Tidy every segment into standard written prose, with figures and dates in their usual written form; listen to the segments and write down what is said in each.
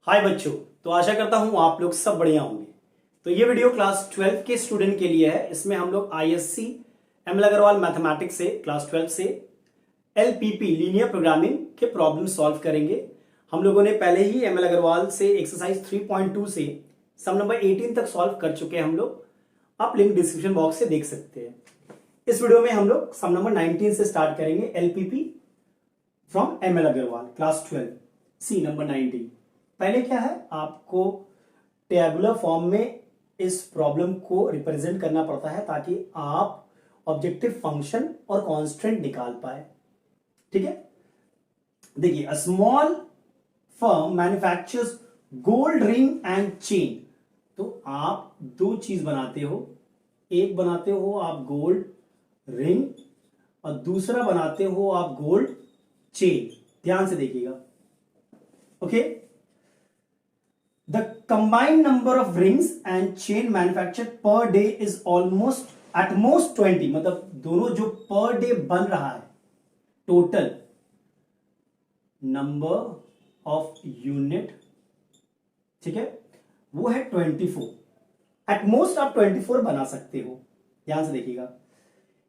हाय बच्चों। तो आशा करता हूं आप लोग सब बढ़िया होंगे। तो ये वीडियो क्लास 12 के स्टूडेंट के लिए है। इसमें हम लोग आईएससी एमएल अग्रवाल मैथमेटिक्स से क्लास 12 से एलपीपी लीनियर प्रोग्रामिंग के प्रॉब्लम सॉल्व करेंगे। हम लोगों ने पहले ही एमएल अग्रवाल से एक्सरसाइज 3.2 से सम नंबर 18 तक सॉल्व कर चुके हैं हम लोग। आप लिंक डिस्क्रिप्शन बॉक्स से देख सकते हैं। इस वीडियो में हम लोग सम नंबर 19 से स्टार्ट करेंगे। LPP from ML Agarwal class 12 C number 19। पहले क्या है, आपको टेबुलर फॉर्म में इस प्रॉब्लम को रिप्रेजेंट करना पड़ता है ताकि आप ऑब्जेक्टिव फंक्शन और कांस्टेंट निकाल पाए। ठीक है, देखिए, a small firm manufactures gold ring and chain. तो आप दो चीज बनाते हो, एक बनाते हो आप गोल्ड रिंग और दूसरा बनाते हो आप गोल्ड चेन। ध्यान से देखिएगा। Okay, the combined number of rings and chain manufactured per day is almost at most 20। मतलब दोनों जो पर डे बन रहा है, टोटल नंबर ऑफ यूनिट, ठीक है, वो है 24। एट मोस्ट आप 24 बना सकते हो। ध्यान से देखिएगा।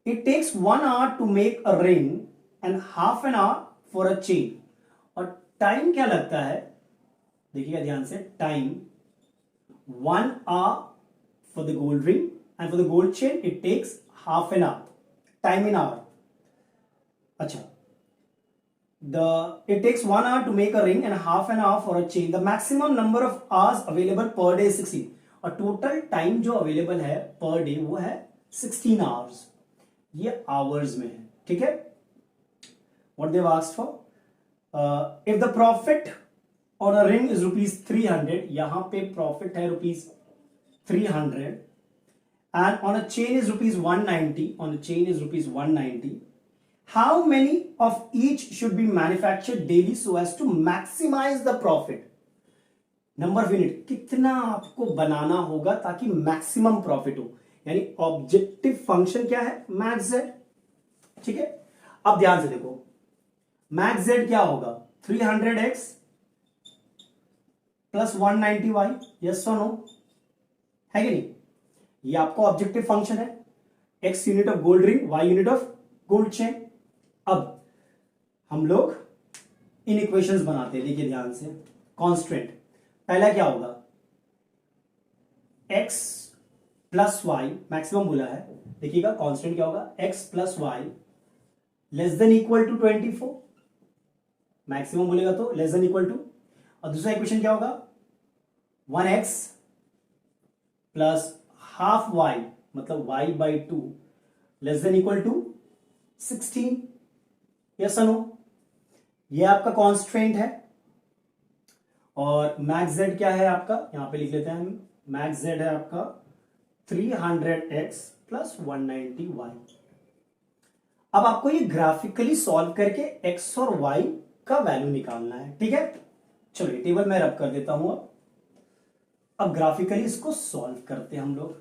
It takes 1 hour to make a ring and half an hour for a chain. और टाइम क्या लगता है, देखिएगा ध्यान से। Time 1 hour for the gold ring and for the gold chain it takes half an hour. Time in hour. अच्छा, it takes 1 hour to make a ring and half an hour for a chain. The maximum number of hours available per day is 16। और total time जो available है per day वो है 16 hours। ये hours में है। ठीक है, what they've asked for, if the profit और अ रिंग इज ₹300। यहां पे प्रॉफिट है ₹300 and on a chain is ₹190। On a chain is ₹190। How many of each should be manufactured daily so as to maximise the profit. Number of unit, कितना आपको बनाना होगा ताकि maximum profit हो। यानी objective function क्या है, max Z. ठीक है, अब ध्यान से देखो, मैक्स जेड क्या होगा, 300x प्लस 190y। यस और नो, है कि नहीं। ये आपका ऑब्जेक्टिव फंक्शन है। x unit of gold ring, y unit of gold chain. अब हम लोग इन इक्वेशंस बनाते हैं। देखिए ध्यान से, कांस्टेंट पहला क्या होगा, x प्लस वाई, मैक्सिमम बोला है। देखिएगा कांस्टेंट क्या होगा, x plus y less than equal to 24। Maximum बोलेगा तो लेस देन इक्वल टू। और दूसरा इक्वेशन क्या होगा, 1x प्लस हाफ y मतलब y by 2 less than equal to 16। Yes और नो, ये आपका कॉन्स्ट्रेंट है। और मैक्स जेड क्या है आपका, यहां पे लिख लेते हैं हम। मैक्स जेड है आपका 300x प्लस 190y। अब आपको ये ग्राफिकली सॉल्व करके x और y का वैल्यू निकालना है। ठीक है, चलिए टेबल में रब कर देता हूं। अब ग्राफिकली इसको सॉल्व करते हैं हम लोग।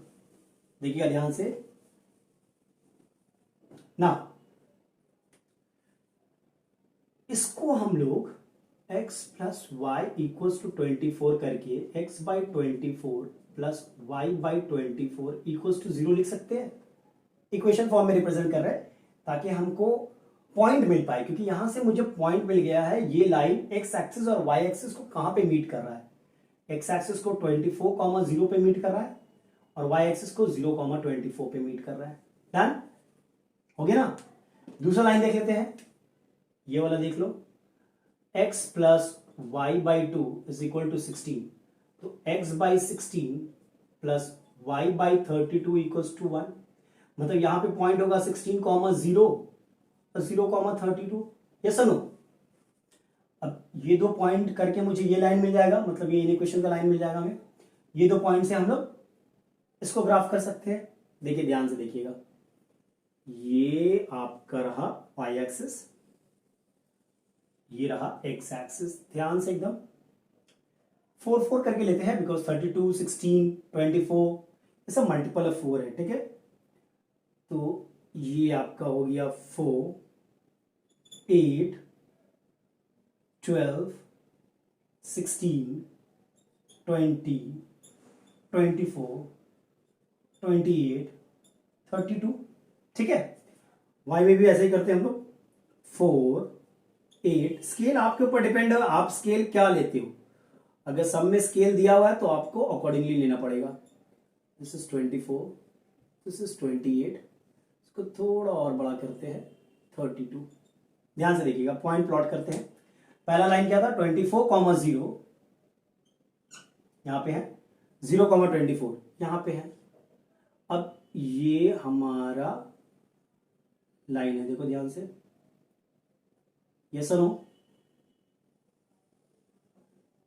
देखिएगा ध्यान से ना, इसको हम लोग x plus y equals to 24 करके x by 24 plus y by 24 equals to 0 लिख सकते हैं। इक्वेशन फॉर्म में रिप्रेजेंट कर रहे हैं ताकि हमको पॉइंट मिल पाए, क्योंकि यहां से मुझे पॉइंट मिल गया है। ये लाइन x एक्सिस और y एक्सिस को कहां पे मीट कर रहा है, x एक्सिस को 24,0 पे मीट कर रहा है और y एक्सिस को 0,24 पे मीट कर रहा है। डन हो गया ना। दूसरा लाइन देख लेते हैं, ये वाला देख लो, x plus y by 2 is equal to 16। तो x by 16 plus y by 32 equals to 1। मतलब यहां पे पॉइंट होगा 16,0 और 0,32। यस और नो। अब ये दो पॉइंट करके मुझे ये लाइन मिल जाएगा, मतलब ये इक्वेशन का लाइन मिल जाएगा हमें। ये दो पॉइंट से हम लोग इसको ग्राफ कर सकते हैं। देखिए ध्यान से देखिएगा, ये आपका रहा y एक्सिस, ये रहा x एक्सिस। ध्यान से एकदम 4 करके लेते हैं, बिकॉज 32, 16, 24 ये सब मल्टीपल ऑफ 4 है। ठीक है, तो ये आपका हो गया 4, 8, 12, 16 20, 24, 28, 32। ठीक है, वाई में भी ऐसे ही करते हैं हम लोग। 4, 8। स्केल आपके ऊपर डिपेंड है, आप स्केल क्या लेते हो। अगर सब में स्केल दिया हुआ है तो आपको अकॉर्डिंगली लेना पड़ेगा। This is 24, this is 28। इसको थोड़ा और बड़ा करते हैं, 32। ध्यान से देखिएगा, पॉइंट प्लॉट करते हैं। पहला लाइन क्या था, 24,0 यहां पे है, 0,24 यहां पे है। अब ये हमारा लाइन है, देखो ध्यान से, यस और नो,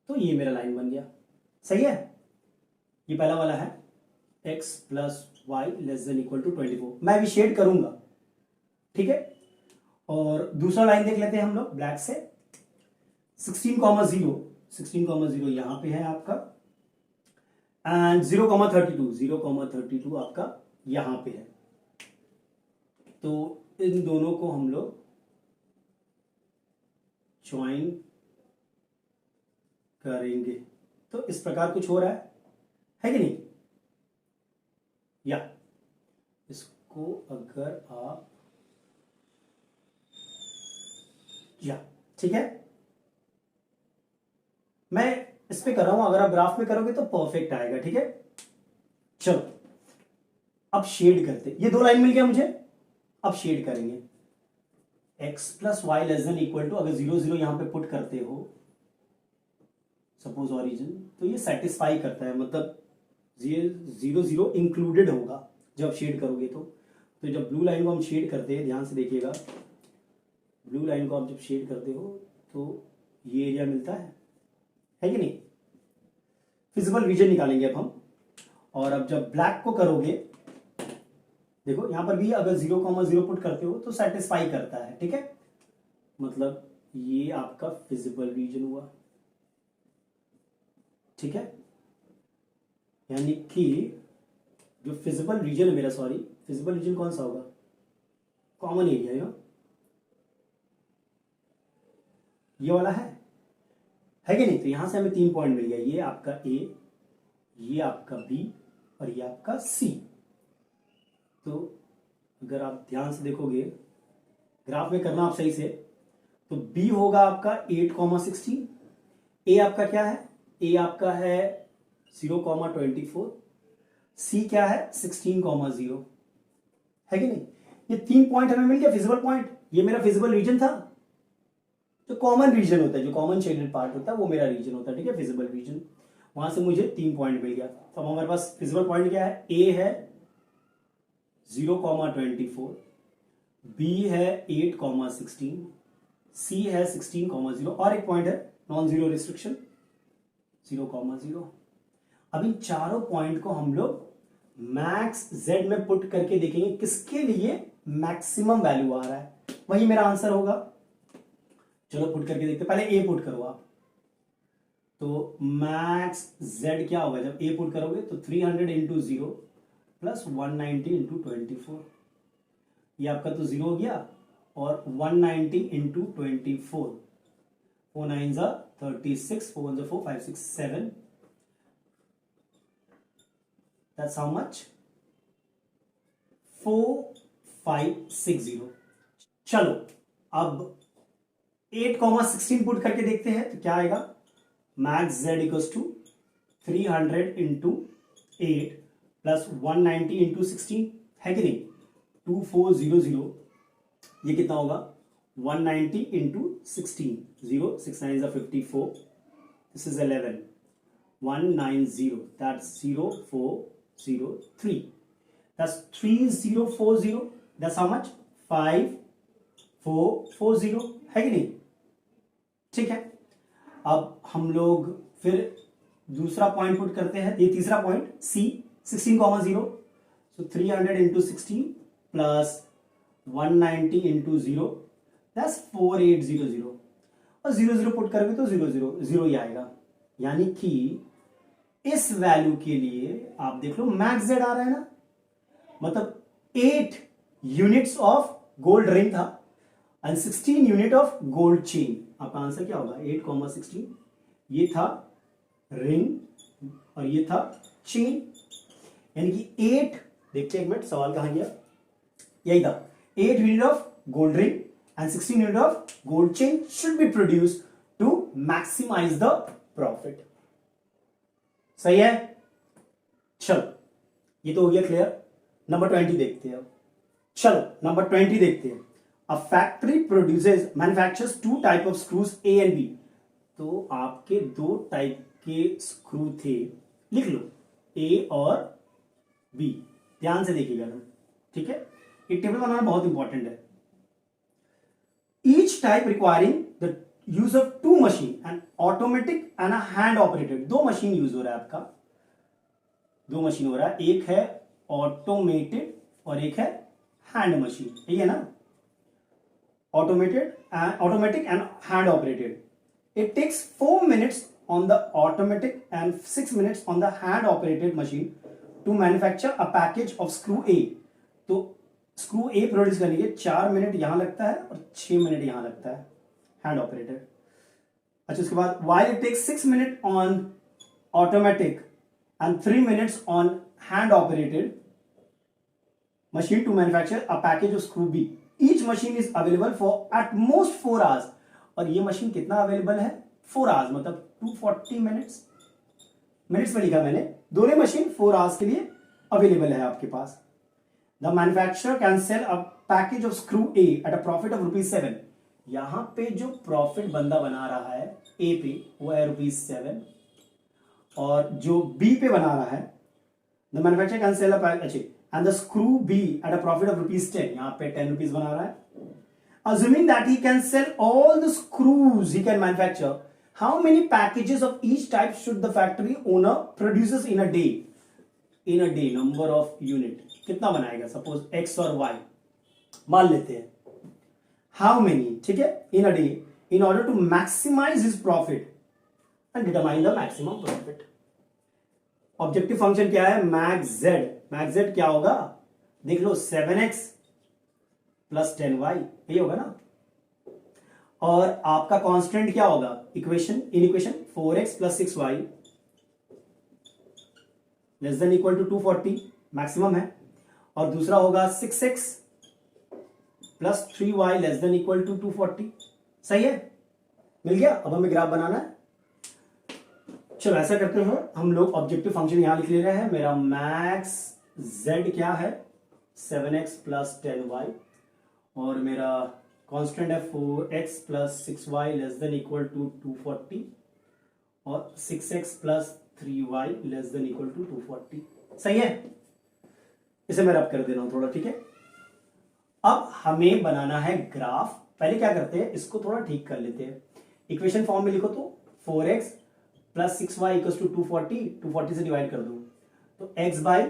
तो ये मेरा लाइन बन गया। सही है, ये पहला वाला है x plus y less than equal to 24। मैं अभी शेड करूंगा, ठीक है। और दूसरा लाइन देख लेते हैं हम लोग ब्लैक से। 16,0 16,0 यहां पे है आपका, एंड 0,32 आपका यहां पे है। तो इन दोनों को हम लोग ज्वाइन करेंगे, तो इस प्रकार कुछ हो रहा है कि नहीं। या इसको अगर आप, या ठीक है, मैं इस पे कर रहा हूं, अगर आप ग्राफ में करोगे तो परफेक्ट आएगा। ठीक है, चलो अब शेड करते, ये दो लाइन मिल गया मुझे, अब शेड करेंगे। x plus y less than equal to, अगर 0 0 यहां पे पुट करते हो सपोज ऑरिजिन, तो ये सेटिस्फाई करता है, मतलब 0 0 इंक्लूडेड होगा जब शेड करोगे तो जब ब्लू लाइन को हम शेड करते हैं, ध्यान से देखिएगा, ब्लू लाइन को आप जब शेड करते हो तो ये एरिया मिलता है कि नहीं। फिजिबल रीजन निकालेंगे अब हम, और अब जब ब्लैक को करोगे, देखो यहां पर भी अगर 0,0 पुट करते हो तो सेटिस्फाई करता है। ठीक है, मतलब ये आपका फिजिबल रीजन हुआ। ठीक है, यानी कि जो फिजिबल रीजन है मेरा, सॉरी, फिजिबल रीजन कौन सा होगा, कॉमन एरिया, ये वाला है कि नहीं। तो यहां से हमें 3 पॉइंट मिल गया, ये आपका ए, ये आपका बी और ये आपका सी। तो अगर आप ध्यान से देखोगे, ग्राफ में करना आप सही से, तो बी होगा आपका 8,16। ए आपका क्या है, ए आपका है 0,24। सी क्या है 16,0, है कि नहीं। ये 3 पॉइंट हमें मिल गया, फिजिबल पॉइंट। ये मेरा फिजिबल रीजन था, जो कॉमन रीजन होता है, जो कॉमन शेडेड पार्ट होता है, वो मेरा रीजन होता है। ठीक है, फिजिबल रीजन, वहां से मुझे 3 पॉइंट मिल गया। तो अब हमारे पास फिजिबल पॉइंट क्या है, ए है 0,24, बी है 8,16, सी है 16,0 और एक पॉइंट है नॉन जीरो रिस्ट्रिक्शन 0,0। अब इन चारों पॉइंट को हम लोग मैक्स जेड में पुट करके देखेंगे किसके लिए मैक्सिमम वैल्यू आ रहा है, वही मेरा आंसर होगा। चलो पुट करके देखते, पहले ए पुट करो आप। तो मैक्स जेड क्या होगा, जब ए पुट करोगे तो 300 इंटू 0 प्लस 190 इंटू 24, ये आपका तो 0 हो गया, और 190 इंटू 24, 4 9 36, 4 1 4 5 6 7, that's how much, 4560। चलो अब 8,16 पुट करके देखते हैं तो क्या आएगा, max z equals to 300 into 8 प्लस 190 इंटू 16, है कि नहीं, 2400। ये कितना होगा, 190 into 16, 0 6 9 54, this is 11, 190, that's 0403, that's 3040, that's how much, 5440, है कि नहीं। ठीक है, अब हम लोग फिर दूसरा पॉइंट पुट करते हैं, ये तीसरा पॉइंट सी 16,0, so 300 इंटू 16 प्लस 190 इंटू 0, दैट्स 4800, और 0 पुट करोगे तो 0 ही आएगा। यानी कि इस वैल्यू के लिए आप देख लो मैक्स जेड आ रहा है ना, मतलब 8 यूनिट्स ऑफ गोल्ड रिंग था and 16 unit of gold chain. आपका आंसर क्या होगा, 8,16, ये था रिंग और ये था चेन, यानी कि 8, देखते हैं एक मिनट सवाल कहां गया, यही था, 8 unit of gold ring and 16 unit of gold chain should be produce to maximise the profit. सही है, चलो ये तो हो गया क्लियर। नंबर 20 देखते हैं। चलो नंबर 20 देखते हैं। A factory produces manufactures two type of screws A and B. तो आपके दो टाइप के स्क्रू थे, लिख लो ए और बी, ध्यान से देखिएगा तुम, ठीक है, ये टेबल बनाना बहुत इंपॉर्टेंट है। Each type requiring the use of two machine, and automatic and hand operated. दो मशीन यूज हो रहा है आपका, दो मशीन हो रहा है, एक है ऑटोमेटेड और एक है हैंड मशीन, यही है ना, automatic and hand operated. It takes 4 minutes on the automatic and 6 minutes on the hand operated machine to manufacture a package of screw A। तो स्क्रू ए प्रोड्यूस करने के 4 मिनट यहां लगता है और 6 मिनट यहां लगता है, हैंड ऑपरेटेड। अच्छा, उसके बाद while it takes 6 minutes on automatic and 3 minutes on hand operated machine to manufacture a package of screw B, each machine is available for at most 4 hours। और ये मशीन कितना available है, 4 hours, मतलब 240 minutes में लिखा मैंने, दोनों machine 4 hours के लिए अवेलेबल है आपके पास। The manufacturer can sell a package of screw a at a profit of ₹7। यहां पे जो प्रॉफिट बंदा बना रहा है ए पे वो है ₹7, और जो बी पे बना रहा है the manufacturer can sell a package and the screw B at a profit of ₹10। यहां पे ₹10 बना रहा है। Assuming that he can sell all the screws he can manufacture, how many packages of each type should the factory owner produces in a day? In a day, number of unit कितना बनाएगा, suppose x और y मान लेते हैं, how many, ठीक है, in a day, in order to maximize his profit and determine the maximum profit। Objective function क्या है, मैक्स जेड। मैक्स जेड क्या होगा, देख लो, 7x प्लस 10y, यही होगा ना, और आपका कांस्टेंट क्या होगा, equation, in equation 4x plus 6y less than equal to 240, maximum है, और दूसरा होगा 6x plus 3y less than equal to 240। सही है, मिल गया। अब हमें ग्राफ बनाना है। चलो ऐसा करते हैं, हम लोग ऑब्जेक्टिव फंक्शन यहां लिख ले रहे हैं। मेरा मैक्स z क्या है, 7x प्लस 10y, और मेरा कांस्टेंट है 4x plus 6y less than equal to 240, और 6x plus 3y less than equal to 240। सही है, इसे मैं रब कर दे रहा हूं थोड़ा, ठीक है। अब हमें बनाना है ग्राफ। पहले क्या करते हैं, इसको थोड़ा ठीक कर लेते हैं। इक्वेशन फॉर्म में लिखो तो 4x plus 6y equal to 240 से डिवाइड कर दो, तो x by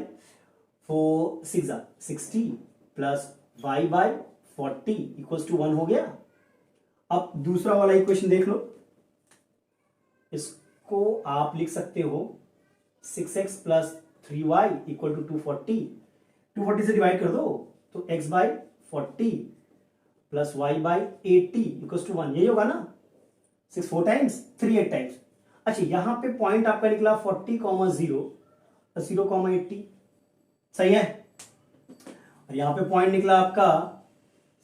4 6 60 plus y by 40 equals to 1 हो गया। अब दूसरा वाला इक्वेशन देख लो, इसको आप लिख सकते हो 6x plus 3y equal to 240 से डिवाइड कर दो, तो x by 40 plus y by 80 equals to 1, यही होगा ना, 6 4 टाइम्स 3 8 टाइम्स। अच्छा, यहां पे पॉइंट आपका निकला 40,0 और 0,80, सही है, और यहां पे पॉइंट निकला आपका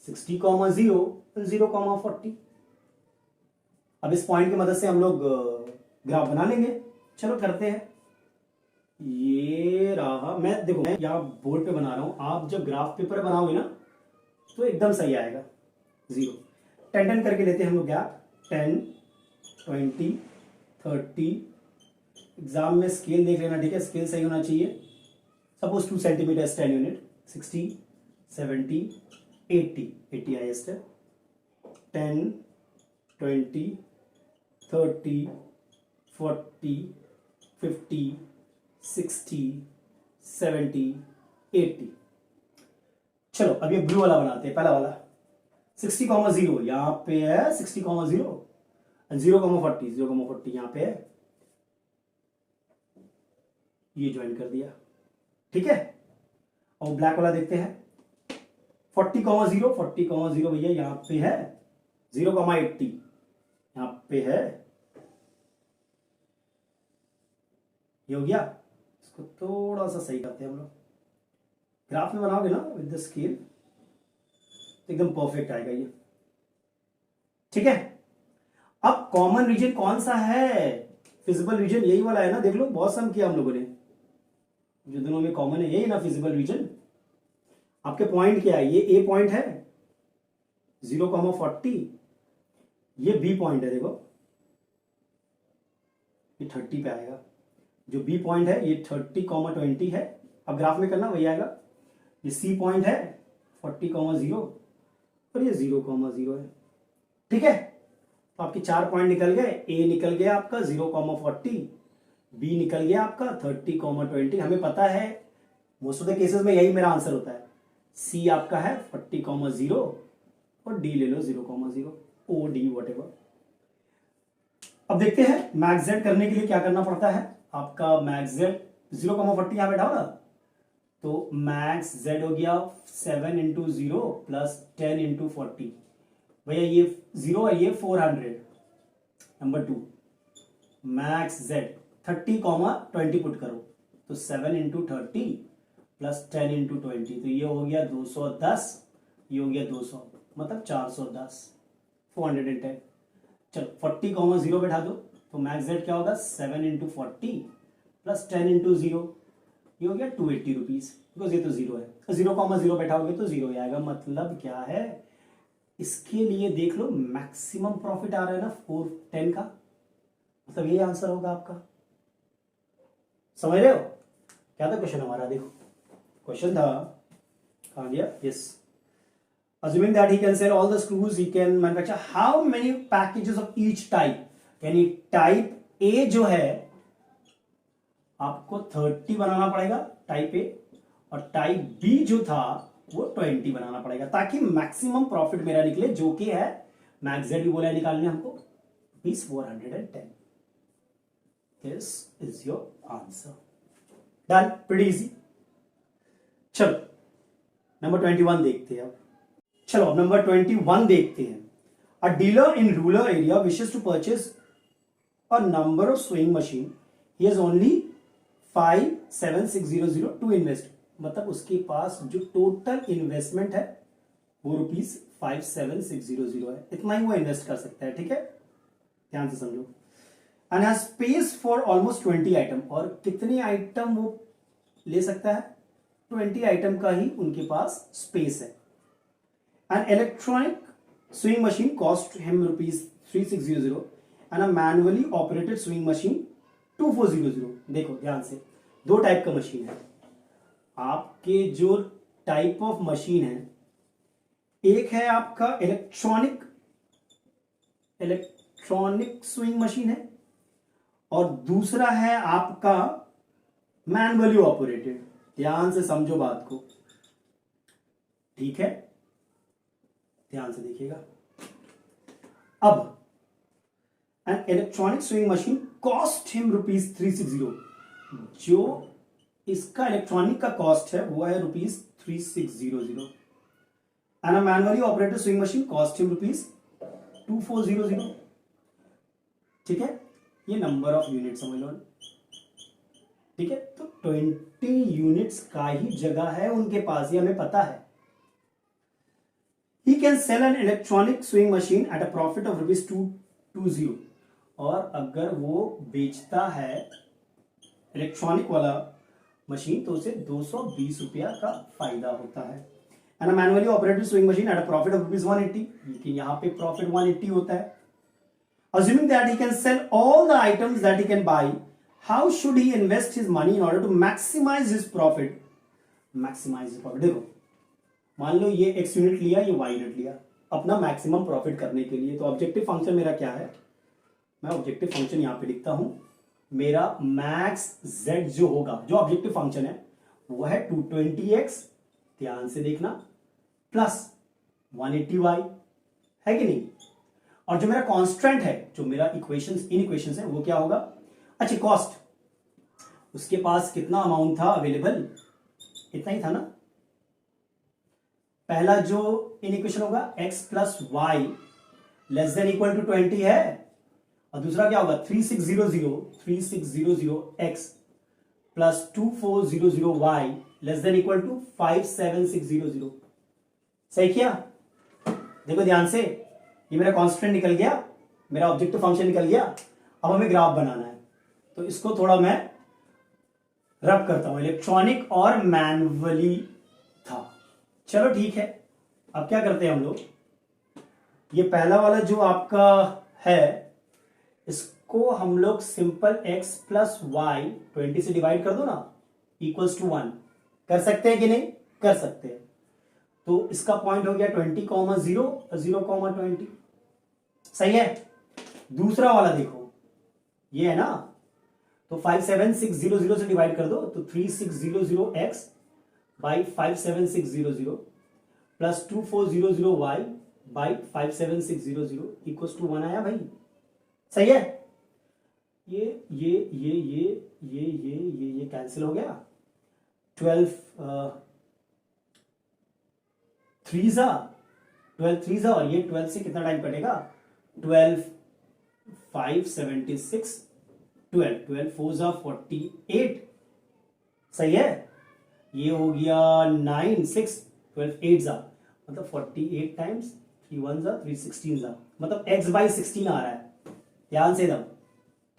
60,0 और 0,40। अब इस पॉइंट की मदद से हम लोग ग्राफ बना लेंगे। चलो करते हैं। ये रहा, मैं देखो मैं यहाँ बोर्ड पे बना रहा हूं, आप जब ग्राफ पेपर बनाओगे ना तो एकदम सही आएगा। 0 10 10 करके लेते हैं हम लोग गैप, 10 20 30। एग्जाम में स्केल देख लेना, ठीक है, स्केल सही होना चाहिए। सपोज 2 सेंटीमीटर 10 यूनिट, 60 70 80 हाईएस्ट है, 10 20 30 40 50 60 70 80। चलो अब ये ब्लू वाला बनाते हैं, पहला वाला 60,0 यहां पे है, 60,0 0,40 यहां पे है, ये ज्वाइन कर दिया, ठीक है। और ब्लैक वाला देखते हैं 40,0 भैया यहां पे है, 0,80 यहां पे है, ये हो गया। इसको थोड़ा सा सही करते हैं हम लोग। ग्राफ में बनाओगे ना विद द स्केल तो एकदम परफेक्ट आएगा ये। ठीक है, अब कॉमन रीजन कौन सा है? फिजिबल रीजन यही वाला है ना, देख लो बहुत सम किया हम लोगों ने। जो दोनों में कॉमन है यही ना फिजिबल रीजन। आपके पॉइंट क्या है? ये ए पॉइंट है 0,40, ये बी पॉइंट है, देखो ये 30 पे आएगा। जो बी पॉइंट है ये 30,20 है। अब ग्राफ में करना वही आएगा। ये सी पॉइंट है 40,0 और ये 0,0 है। ठीक है, तो आपके 4 पॉइंट निकल गए। ए निकल गया आपका 0,40, बी निकल गया आपका 30,20। हमें पता है मोस्ट ऑफ द केसेस में यही मेरा आंसर होता है। सी आपका है 40,0 और डी ले लो 0,0, ओ डी वट एवर। अब देखते हैं मैक्स जेड करने के लिए क्या करना पड़ता है। आपका मैक्स जेड 0,40 यहां बैठा ना, तो मैक्स जेड हो गया 7 इंटू 0 प्लस 10 इंटू 40। भैया ये 0 है, ये 400। नंबर 2 मैक्स जेड 30,20 पुट करो तो 7 इंटू 30 प्लस 10 इंटू 20, तो ये हो गया 210, ये हो गया 200, मतलब 410, 410। चलो 40,0 बैठा दो तो मैक्स जेड क्या होगा 7 इंटू 40 प्लस 10 इंटू 0, ये हो गया 280 रुपीज, बिकॉज ये तो 0 है। 0,0 बैठाओगे तो 0 ही आएगा। मतलब क्या है, इसके लिए देख लो मैक्सिमम प्रॉफिट आ रहा है ना 410 का, मतलब ये आंसर होगा आपका। समझ रहे हो क्या था क्वेश्चन हमारा? देखो क्वेश्चन था, कहां गया? Yes, assuming that he can sell all the screws, he can manufacture how many packages of each type? यानी टाइप ए जो है आपको 30 बनाना पड़ेगा टाइप ए, और टाइप बी जो था वो 20 बनाना पड़ेगा, ताकि मैक्सिमम प्रॉफिट मेरा निकले, जो कि है मैक्स जेड भी बोला है निकालने हमको ₹410। This is your answer. Done, pretty easy. चलो नंबर 21 देखते हैं अब। चलो अब नंबर 21 देखते हैं। A dealer in rural area wishes to purchase a number of swing machine, he has only 57600 to invest. मतलब उसके पास जो टोटल इन्वेस्टमेंट है वो ₹57600 है, इतना ही वो इन्वेस्ट कर सकता है। ठीक है, ध्यान से समझो। And has space for almost 20 item, और कितने आइटम वो ले सकता है? 20 आइटम का ही उनके पास स्पेस है। An electronic sewing machine cost him ₹3600 and a manually operated sewing machine 2400। देखो ध्यान से, दो टाइप का मशीन है आपके। जो टाइप ऑफ मशीन है, एक है आपका इलेक्ट्रॉनिक स्विंग मशीन है, और दूसरा है आपका मैनुअली ऑपरेटेड। ध्यान से समझो बात को, ठीक है, ध्यान से देखिएगा। अब an electronic swing machine cost him ₹360। जो इसका इलेक्ट्रॉनिक का कॉस्ट है वो है ₹3600। And a manually operated swing machine cost him ₹2400। ठीक है, ये नंबर ऑफ यूनिट समझ लो। ठीक है, तो 20 यूनिट्स का ही जगह है उनके पास, ये हमें पता है। He can sell an electronic sewing machine at a profit of ₹220। और अगर वो बेचता है इलेक्ट्रॉनिक वाला मशीन तो उसे ₹220 का फायदा होता है। And manually operated swing machine eight a profit of ₹180, लेकिन यहां पे प्रॉफिट 180 होता है। Assuming that he can sell all the items that he can buy, how should he invest his money in order to maximize his profit? Maximize his profit, देखो मान लो ये x unit लिया, ये y यूनिट लिया, अपना maximum profit करने के लिए। तो ऑब्जेक्टिव फंक्शन मेरा क्या है? मैं ऑब्जेक्टिव फंक्शन यहां पे लिखता हूं। मेरा मैक्स z जो होगा, जो ऑब्जेक्टिव फंक्शन है वो है 220x, ध्यान से देखना, प्लस 180y, है कि नहीं? और जो मेरा कांस्टेंट है, जो मेरा इक्वेशंस इन इक्वेशंस है, वो क्या होगा? अच्छा, कॉस्ट, उसके पास कितना अमाउंट था अवेलेबल? इतना ही था ना। पहला जो इन इक्वेशन होगा x plus y less than equal to 20 है, और दूसरा क्या होगा 3600 x plus 2400y less than equal to 57600। सही किया? देखो ध्यान से, ये मेरा कांस्टेंट निकल गया, मेरा ऑब्जेक्टिव फंक्शन निकल गया। अब हमें ग्राफ बनाना है, तो इसको थोड़ा मैं रब करता हूं, इलेक्ट्रॉनिक और मैनुअली था। चलो ठीक है, अब क्या करते हैं हम लोग, ये पहला वाला जो आपका है इसको हम लोग सिंपल x प्लस वाई 20 से डिवाइड कर दो ना, इक्वल्स टू 1। कर सकते हैं कि नहीं? कर सकते हैं। तो इसका पॉइंट हो गया 20,0 और 0,20। सही है। दूसरा वाला देखो, ये है ना, तो 57600 से डिवाइड कर दो, तो 3600x by 57600 plus 2400y by 57600 equals to 1 आया भाई। सही है। ये कैंसिल हो गया। 12 3 और ये 12 से कितना टाइम कटेगा? 12 5 76 12 4 48। सही है। ये हो गया 9 6 12 8 मतलब 48 टाइम्स 3 1 316 मतलब x बाई 16 आ रहा है। ध्यान से एकदम,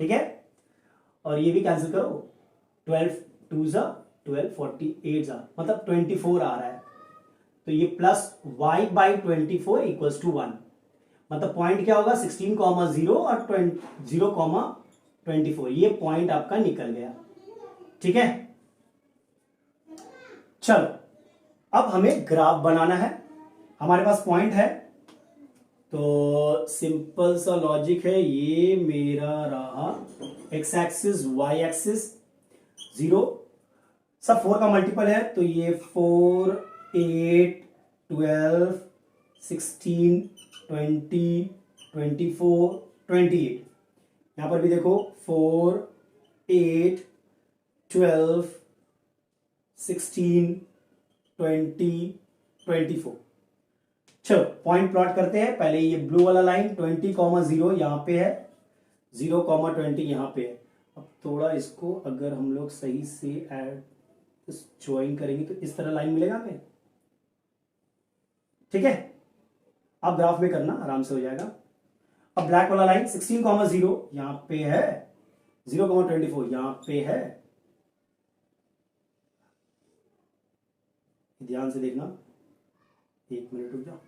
ठीक है। और ये भी कैंसिल करो, 12 2 12 48 मतलब 24 आ रहा है। तो ये plus y by 24 equals to 1। मतलब पॉइंट क्या होगा? 16,0 और 0,24। ये पॉइंट आपका निकल गया। ठीक है। चलो अब हमें ग्राफ बनाना है। हमारे पास पॉइंट है, तो सिंपल सा लॉजिक है। ये मेरा रहा x एक्सिस, y एक्सिस 0, सब 4 का मल्टीपल है, तो ये 4 8 12 16 20 24 28। यहां पर भी देखो 4 8 12 16 20 24। चलो पॉइंट प्लॉट करते हैं। पहले ये ब्लू वाला लाइन 20,0 यहां पे है, 0,20 यहां पे है। अब थोड़ा इसको अगर हम लोग सही से ऐड ज्वाइन करेंगे तो इस तरह लाइन मिलेगा हमें। ठीक है। अब ग्राफ में करना आराम से हो जाएगा। अब ब्लैक वाला लाइन 16,0 यहां पे है, 0,24 यहां पे है। ध्यान से देखना, 1 मिनट रुक जाओ,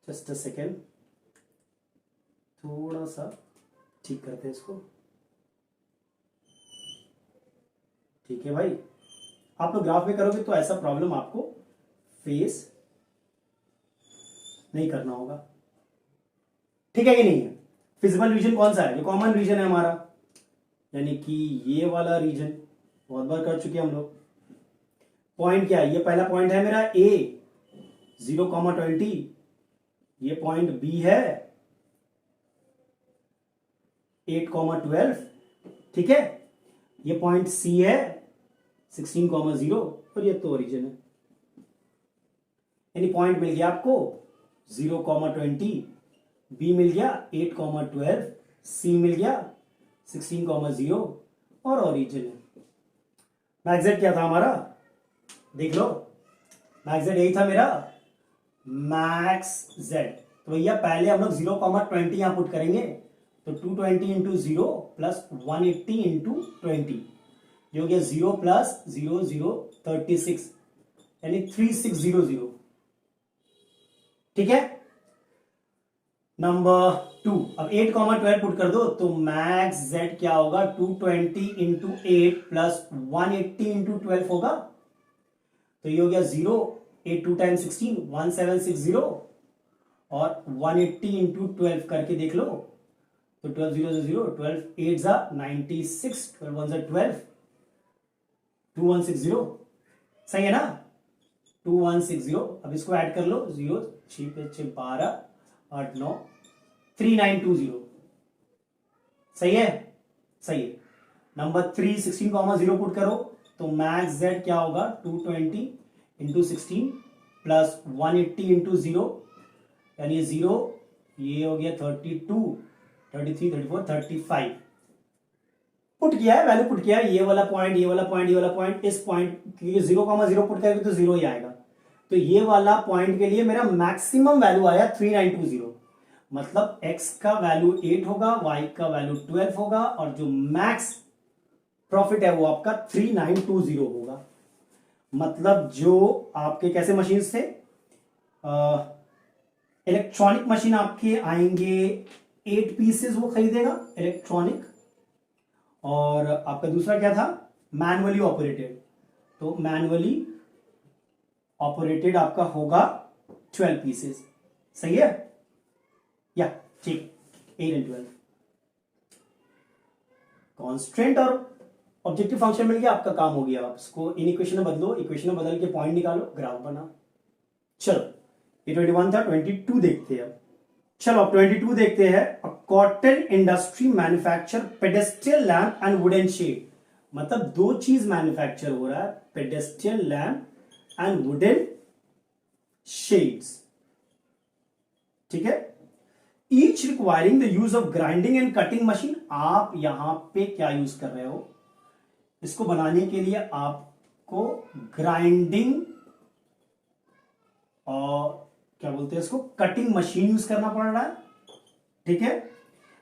जस्ट अ सेकेंड, थोड़ा सा ठीक करते हैं इसको। ठीक है भाई, आप लोग ग्राफ में करोगे तो ऐसा प्रॉब्लम आपको फेस नहीं करना होगा। ठीक है कि नहीं है? फिजिबल रीजन कौन सा है? जो कॉमन रीजन है हमारा, यानी कि ये वाला रीजन बहुत बार कर चुके हैं हम लोग। पॉइंट क्या है? ये पहला पॉइंट है मेरा A 0,20, ये पॉइंट B है 8,12। ठीक है। ये पॉइंट C है 16,0 और ये तो ओरिजिन है। यानी पॉइंट मिल गया आपको 0,20, B मिल गया 8,12, C मिल गया 16,0 और ओरिजिन है। मैक्स जेड क्या था हमारा? देख लो, मैक्स जेड यही था मेरा, मैक्स जेड। तो भैया पहले हम लोग 0,20 यहां पुट करेंगे, तो 220 इंटू 0 प्लस 180 इंटू 20, ये हो गया 0 प्लस 0 0 36, यानी 3600। ठीक है। नंबर 2, अब 8,12 पुट कर दो, तो मैक्स जेड क्या होगा? 220 इंटू 8 प्लस 180 इंटू 12 होगा। तो ये हो गया 0, 8 2 टाइम 16 1760 और 180 इंटू 12 करके देख लो, तो 12 0 0 12 8 96, 12 1 12 2160। सही है ना? 2160। अब इसको ऐड कर लो, 0 6 5 12 8 9 3920। सही है? सही है। नंबर 3 16,0 पुट करो, तो मैक्स जेड क्या होगा? 220 इंटू 16 प्लस 180 इंटू 0, यानी 0, ये हो गया 32 33 34 35। पुट किया है, वैल्यू पुट किया है, ये वाला पॉइंट, ये वाला पॉइंट, ये वाला पॉइंट, इस पॉइंट, क्योंकि 0,0 पुट करेंगे तो 0 ही आएगा। तो ये वाला पॉइंट के लिए मेरा मैक्सिमम वैल्यू आया 3920, मतलब x का वैल्यू 8 होगा, y का वैल्यू 12 होगा, और जो मैक्स प्रॉफिट है वो आपका 3920 होगा। मतलब जो आपके कैसे मशीन से इलेक्ट्रॉनिक मशीन आपके आएंगे 8 पीसेस वो खरीदेगा इलेक्ट्रॉनिक, और आपका दूसरा क्या था, मैनुअली ऑपरेटेड, तो मैनुअली ऑपरेटेड आपका होगा 12 पीसेस। सही है या ठीक, 8 and 12। कॉन्स्टेंट और ऑब्जेक्टिव फंक्शन मिल गया, आपका काम हो गया। आप इसको इन इक्वेशन में बदलो, इक्वेशन में बदल के पॉइंट निकालो, ग्राफ बना। चलो ये 21 था, 22 देखते हैं अब। चलो अब 22 देखते हैं। Cotton industry manufacture pedestal lamp and wooden shade, मतलब दो चीज मैन्युफैक्चर हो रहा है, pedestal lamp and wooden shades. ठीक है, each requiring the use of grinding and cutting machine. आप यहां पे क्या यूज कर रहे हो, इसको बनाने के लिए आपको ग्राइंडिंग और क्या बोलते हैं इसको, कटिंग मशीन यूज करना पड़ रहा है। ठीक है,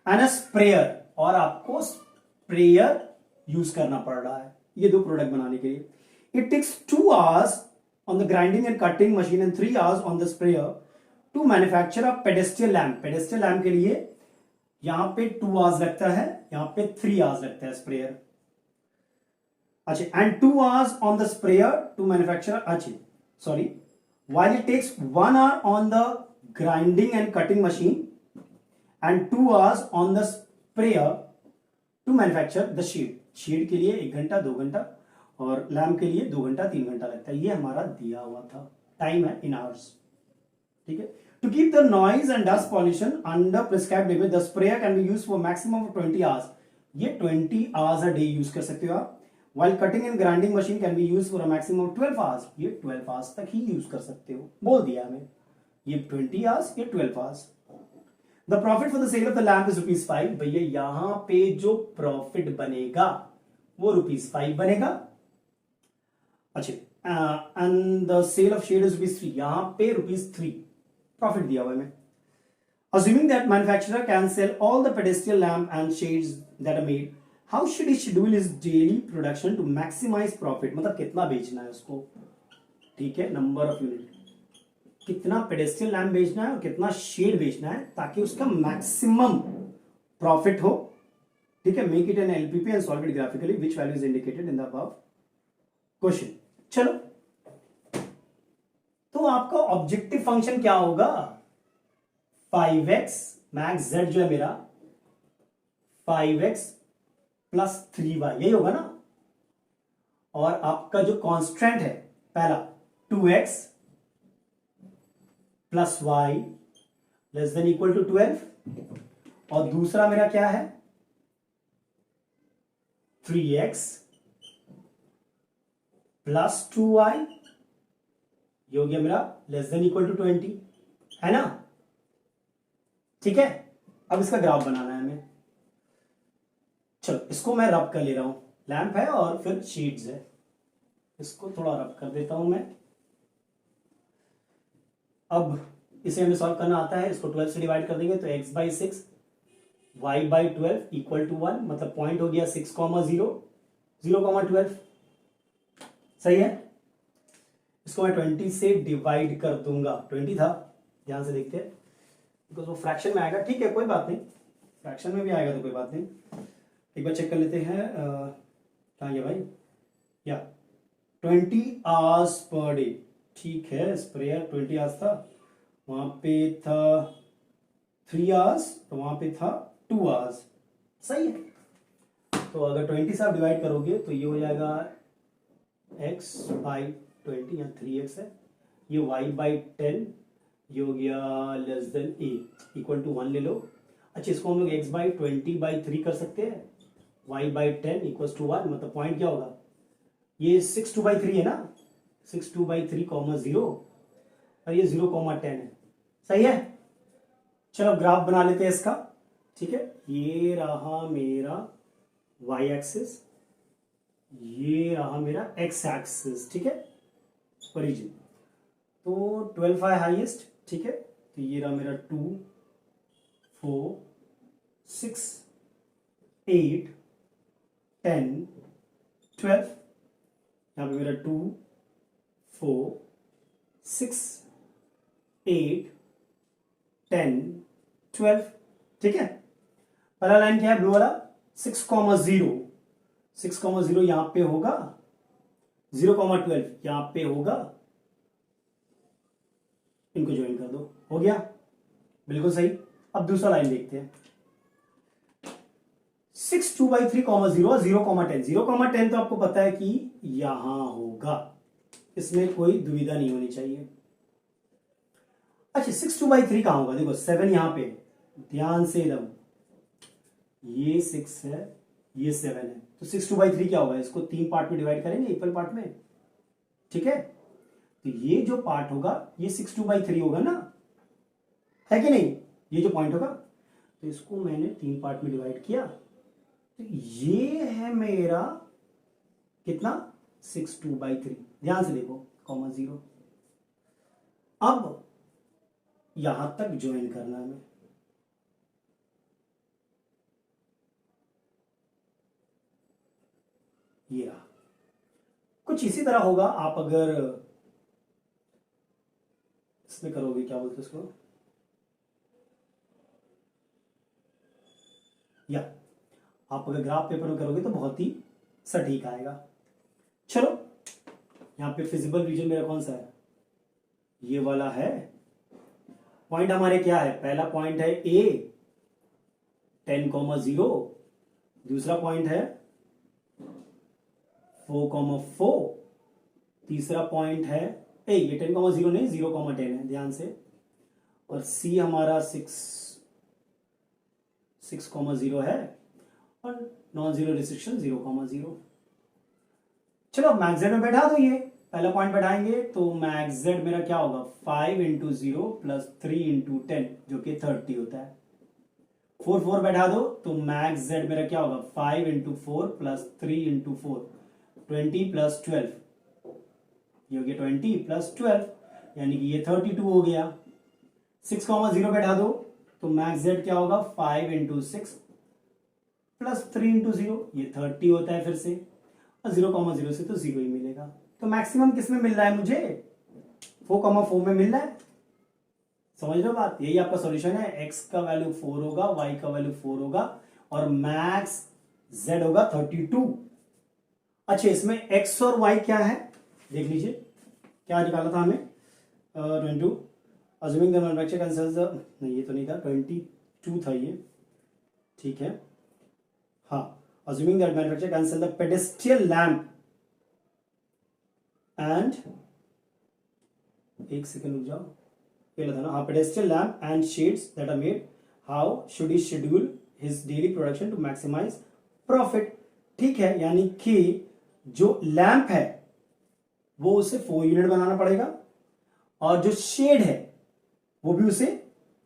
एंड अ स्प्रेयर, और आपको स्प्रेयर यूज करना पड़ रहा है ये दो प्रोडक्ट बनाने के लिए। It takes 2 hours on the grinding and cutting machine and 3 hours on the sprayer to manufacture a pedestal lamp. Pedestal lamp के लिए यहां पे 2 hours लगता है, यहां पे 3 hours लगता है स्प्रेयर। अच्छा, and 2 hours on the sprayer to manufacture, अच्छा sorry, while it takes 1 hour on the grinding and cutting machine and 2 hours on the sprayer to manufacture the sheet। Sheet के लिए 1 घंटा 2 घंटा और लैम्प के लिए 2 घंटा 3 घंटा लगता है। ये हमारा दिया हुआ था, टाइम है इन आवर्स। ठीक है, to keep the noise and dust pollution under prescribed limit the sprayer can be used for maximum of 20 hours। ये 20 hours अ डे यूज कर सकते हो आप। While cutting and grinding machine can be used for a maximum of 12 hours। ये 12 hours तक ही use कर सकते हो, बोल दिया हमें, ये 20 hours, ये 12 hours। The profit for the sale of the lamp is ₹5। भैया यहां पे जो प्रॉफिट बनेगा वो ₹5 बनेगा। अच्छा, and the sale of shade is ₹3। यहां पे ₹3 प्रॉफिट दिया हुआ है। Assuming that manufacturer can sell all the pedestal lamp and shades that are made, how should he schedule his daily production to maximize profit। मतलब कितना बेचना है उसको, ठीक है, नंबर ऑफ यूनिट, कितना पेडेस्ट्रियल लैम्प बेचना है और कितना शेड बेचना है ताकि उसका मैक्सिमम प्रॉफिट हो। ठीक है, make it an LPP and solve it graphically, which value is indicated in the above question. चलो, तो आपका ऑब्जेक्टिव फंक्शन क्या होगा, 5x मैक्स z जो है मेरा 5x प्लस 3y, यही होगा ना। और आपका जो कांस्टेंट है पहला 2x plus y less than equal to 12, और दूसरा मेरा क्या है 3x प्लस 2y, ये हो गया मेरा लेस देन इक्वल टू 20, है ना। ठीक है, अब इसका ग्राफ बनाना है हमें। चलो इसको मैं रब कर ले रहा हूं, लैंप है और फिर शीट्स है, इसको थोड़ा रब कर देता हूं मैं। अब इसे हमें सॉल्व करना आता है, इसको 12 से डिवाइड कर देंगे तो x/6 y/12 इक्वल टू 1, मतलब पॉइंट हो गया 6,0 0,12। सही है, इसको मैं 20 से डिवाइड कर दूंगा, 20 था, ध्यान से देखते हैं बिकॉज वो फ्रैक्शन में आएगा। ठीक है, कोई बात नहीं, फ्रैक्शन में भी आएगा तो कोई बात नहीं। एक बार चेक कर लेते हैं, कहाँ गया भाई, या 20 hours पर डे। ठीक है, स्प्रेयर 20 hours था, वहां पे था 3 hours, तो वहां पे था 2 hours। सही है, तो अगर 20 से आप डिवाइड करोगे तो ये हो जाएगा x/20 या 3x है, ये y/10, ये हो गया less than a equal to 1 ले लो। अच्छा, इसको हम लोग x/20/3 कर सकते हैं, y/10 इक्वल टू 1, मतलब पॉइंट क्या होगा, ये 6/2/3 है ना, 6/2/3, 0 और ये 0,10 है। सही है, चलो ग्राफ बना लेते हैं इसका। ठीक है, ये रहा मेरा वाई एक्सिस, ये रहा मेरा एक्स एक्सिस, ठीक है, ओरिजिन। तो 12 है हाईएस्ट, ठीक है, तो ये रहा मेरा 2 4 6 8 10 12, यहाँ पे मेरा 2 4 6 8 10 12, ठीक है। पहला लाइन क्या है ब्लू वाला, 6,0, 6,0 यहां पे होगा, 0,12 यहां पे होगा, इनको ज्वाइन कर दो, हो गया, बिल्कुल सही। अब दूसरा लाइन देखते हैं, 6/2/3, 0 0,10, 0,10 तो आपको पता है कि यहां होगा, इसमें कोई दुविधा नहीं होनी चाहिए। अच्छा 6/2/3 कहां होगा, देखो 7 यहां पे, ध्यान से एकदम, ये 6 है, ये 7 है, तो 6/2/3 क्या होगा, इसको 3 पार्ट में डिवाइड करेंगे, इक्वल पार्ट में, ठीक है। तो ये जो पार्ट होगा ये 6/2/3 होगा ना, है कि नहीं, ये जो पॉइंट होगा, तो इसको मैंने 3 पार्ट में डिवाइड किया, तो ये है मेरा कितना, 6/2/3, ध्यान से देखो, 0। अब यहां तक ज्वाइन करना है हमें, ये रहा, कुछ इसी तरह होगा। आप अगर इसमें करोगे, क्या बोलते हैं उसको, या आप अगर ग्राफ पेपर में करोगे तो बहुत ही सटीक आएगा। चलो यहां पे फिजिबल रीजन मेरा कौन सा है, ये वाला है। पॉइंट हमारे क्या है, पहला पॉइंट है ए 10,0, दूसरा पॉइंट है 4,4, तीसरा पॉइंट है ये 10,0 नहीं, 0,10 है, ध्यान से, और सी हमारा 6,0 है, और नॉन जीरो रिस्ट्रिक्शन 0,0। चलो मैक्स जेड में बैठा दो, ये पहला पॉइंट बैठाएंगे तो मैक्स जेड मेरा क्या होगा, 5 × 0 + 3 × 10 जो कि 30 होता है। 4 4 बैठा दो तो मैक्स जेड मेरा क्या होगा, 5 × 4 + 3 × 4 20 + 12, ये हो गया 20 + 12, यानी कि ये 32 हो गया। 6,0 बैठा दो तो मैक्स जेड क्या होगा, 5 × 6 + 3 × 0, ये 30 होता है फिर से, और 0,0 से तो 0 ही मिलेगा। तो मैक्सिमम किस में मिल रहा है मुझे, 4,4 में मिल रहा है, समझ लो बात, यही आपका सॉल्यूशन है। x का वैल्यू 4 होगा, y का वैल्यू 4 होगा, और मैक्स z होगा 32। अच्छा इसमें x और y क्या है, देख लीजिए, क्या निकाला था हमें, 22, assuming the manufacturer cancels the, नहीं ये तो नहीं था, 22 था ये, ठीक है, हाँ, assuming that manufacturer cancel the pedestal lamp and, एक सेकंड रुक जाओ, पहला था ना, हाँ, pedestal lamp and shades that are made, how should he schedule his daily production to maximize profit, ठीक है, यानी कि जो लैंप है वो उसे 4 यूनिट बनाना पड़ेगा, और जो शेड है वो भी उसे,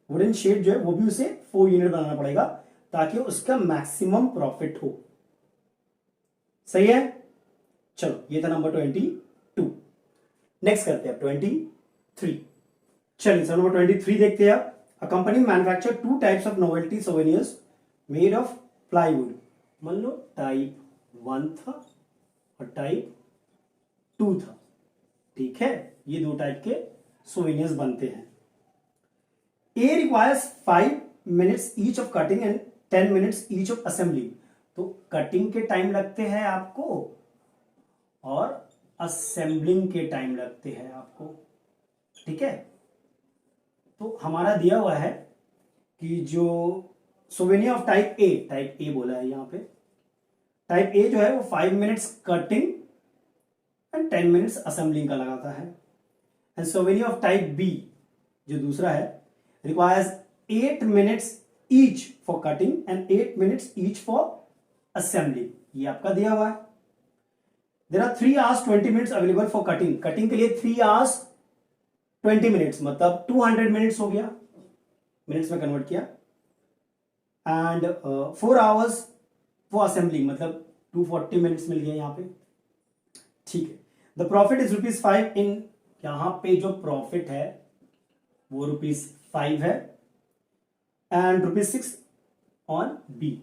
वुडन शेड जो है वो भी उसे 4 यूनिट बनाना पड़ेगा, ताकि उसका मैक्सिमम प्रॉफिट हो, सही है। चलो ये था नंबर 22। नेक्स्ट करते हैं 23। चलिए सर नंबर 23 देखते हैं। A company manufacture 2 types of novelty souvenirs made of plywood, मान लो टाइप 1 था और टाइप 2 था, ठीक है, ये 2 टाइप के सोवेनियर्स बनते हैं। A requires 5 minutes each of cutting and 10 minutes each of assembly, तो कटिंग के टाइम लगते हैं आपको और असेंबलिंग के टाइम लगते हैं आपको, ठीक है। तो हमारा दिया हुआ है कि जो सोवेनियर ऑफ टाइप ए बोला है यहां पे, टाइप ए जो है वो 5 minutes cutting and 10 minutes assembling का लगाता है, and souvenir of type B जो दूसरा है requires 8 minutes each for cutting and 8 minutes each for assembly, ये आपका दिया हुआ है। There are 3 hours 20 minutes available for cutting, cutting के लिए 3 hours 20 minutes मतलब 200 मिनट्स हो गया, मिनट्स में कन्वर्ट किया, एंड 4 hours फॉर असेंबलिंग, मतलब 240 मिनट्स मिल गया यहाँ पे, ठीक है। द प्रॉफिट इज ₹5 इन, यहाँ पे जो प्रॉफिट है वो ₹5 है एंड ₹6 ऑन बी,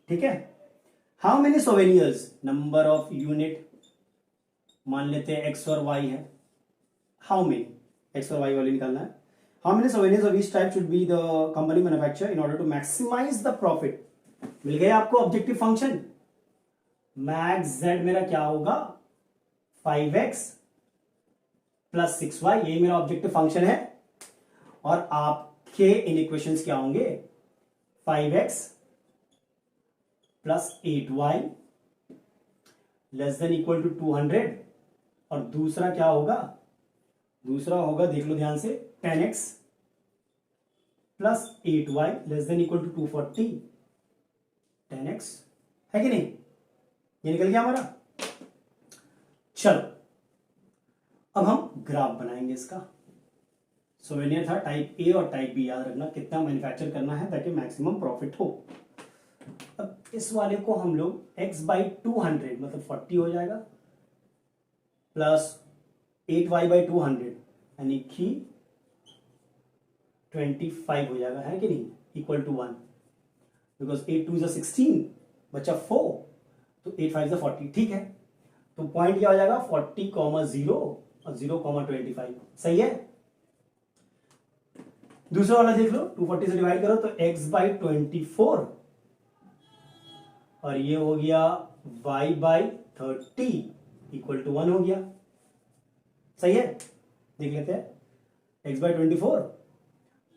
ठीक है। How many souvenirs, number of unit, मान लेते हैं एक्स और वाई है, हाउ मेनी, एक्स और वाई वाले निकालना है। How many souvenirs of each type should be the company manufacture in order to maximise the profit. मिल गया आपको ऑब्जेक्टिव फंक्शन, मैक्स जेड मेरा क्या होगा 5x प्लस 6y, ये मेरा ऑब्जेक्टिव फंक्शन है। और आपके इन इक्वेशंस क्या होंगे 5x plus 8y less than equal to 200, और दूसरा क्या होगा, दूसरा होगा देख लो ध्यान से 10x plus 8y less than equal to 240, 10x है कि नहीं, ये निकल गया हमारा। चलो अब हम ग्राफ बनाएंगे इसका। सोवेनियर था टाइप ए और टाइप बी, याद रखना कितना मैन्युफैक्चर करना है ताकि मैक्सिमम प्रॉफिट हो। अब इस वाले को हम लोग x/200 मतलब 40 हो जाएगा, प्लस 8y/200 यानी कि 25 हो जाएगा, है कि नहीं, इक्वल टू 1, बिकॉज 8 2 16 बचा 4, तो 8 5 40, ठीक है। तो पॉइंट क्या हो जाएगा 40,0 और 0,25, सही है। दूसरा वाला देख लो, 240 से डिवाइड करो तो x/24 और ये हो गया y/30 इक्वल टू 1 हो गया, सही है। देख लेते हैं x/24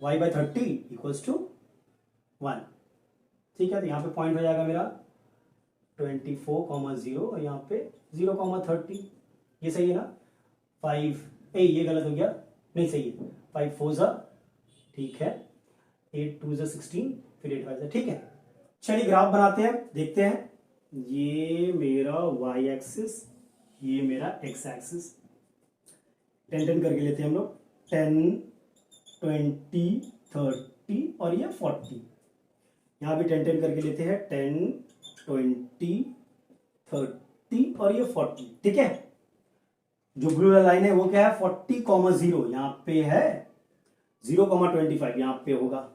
y/30 इक्वल्स टू 1, ठीक है। तो यहां पे पॉइंट हो जाएगा मेरा 24,0 और यहाँ पे 0,30, ये सही है ना। 5 ये गलत हो गया, नहीं सही है, 5 4 ठीक है, 8 2 16 फिर 8 5, ठीक है। चलिए ग्राफ बनाते हैं, देखते हैं। ये मेरा y एक्सिस, ये मेरा x एक्सिस, 10 10 करके लेते हैं हम लोग, 10 20 30 और ये 40, यहाँ भी 10 10 करके लेते हैं, 10 20 30 और ये 40, ठीक है। जो ब्लू लाइन है वो क्या है 40,0, यहाँ पे है 0,25, यहाँ पे होगा।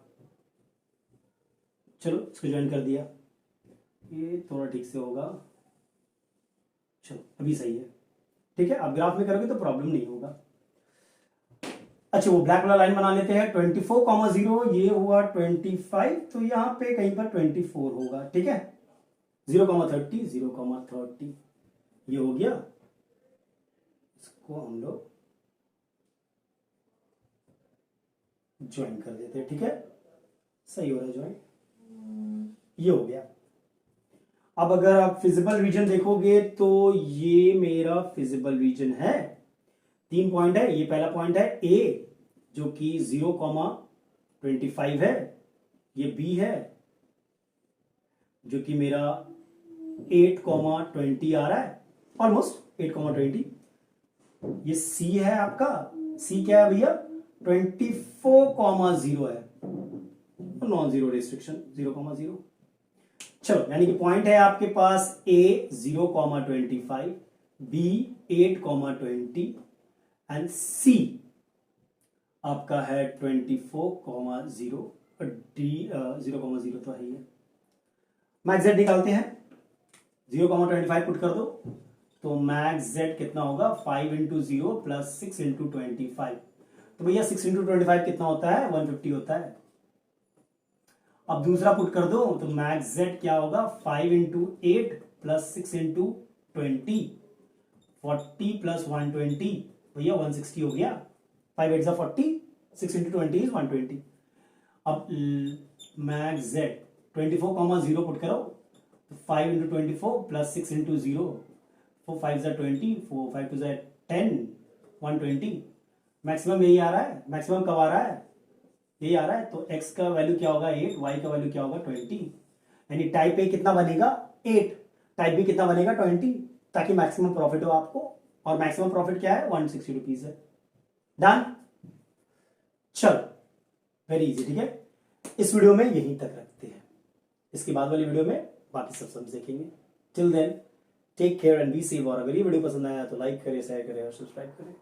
चलो इसको ज्वाइन कर दिया, ये थोड़ा ठीक से होगा, चलो अभी सही है, ठीक है। अब ग्राफ में करोगे तो प्रॉब्लम नहीं होगा। अच्छा वो ब्लैक वाला लाइन बना लेते हैं, 24,0 ये हुआ 25, तो यहाँ पे कहीं पर 24 होगा, ठीक है। 0,30 0,30 ये हो गया, इसको हम लोग ज्वाइन कर देते हैं, ठीक है, सही हो रहा है ज्वाइन, ये हो गया। अब अगर आप फिजिबल रीजन देखोगे तो ये मेरा फिजिबल रीजन है, 3 पॉइंट है। ये पहला पॉइंट है ए जो कि 0,25 है, ये बी है जो कि मेरा 8,20 आ रहा है, ऑलमोस्ट 8,20। ये सी है आपका, सी क्या है भैया 24,0 है, नॉन जीरो रिस्ट्रिक्शन 0,0। चलो यानी कि पॉइंट है आपके पास ए 0,25, बी 8,20 एंड सी आपका है 24,0 और डी 0,0 तो है ही है। मैक्स जेड निकालते हैं, 0,25 पुट कर दो तो मैक्स जेड कितना होगा 5 इंटू 0 प्लस 6 इंटू 25, तो भैया 6 इंटू 25 कितना होता है 150 होता है। अब दूसरा पुट कर दो तो मैक्स जेड क्या होगा 5 इंटू 8 प्लस 6 इंटू 20, 40 प्लस 120, भैया 160 हो गया, 5 8 40, 6 इंटू 20 इज 120। अब मैक्स जेड 24,0 पुट करो तो 5 इंटू 24 प्लस 6 इंटू 0, 4 5 20, 4 5 2 10, 120। मैक्सिमम यही आ रहा है, मैक्सिमम कब आ रहा है यही आ रहा है, तो x का वैल्यू क्या होगा 8, y का वैल्यू क्या होगा 20, यानी टाइप ए कितना बनेगा 8, टाइप बी कितना बनेगा 20, ताकि मैक्सिमम प्रॉफिट हो आपको, और मैक्सिमम प्रॉफिट क्या है 160 रुपीज है। डन, चलो वेरी इजी, ठीक है। इस वीडियो में यहीं तक रखते हैं, इसके बाद वाली वीडियो में बाकी सब सब सीखेंगे। Till then take care and be safe. और अगर ये वीडियो पसंद आया तो लाइक करें, शेयर करें और सब्सक्राइब करें।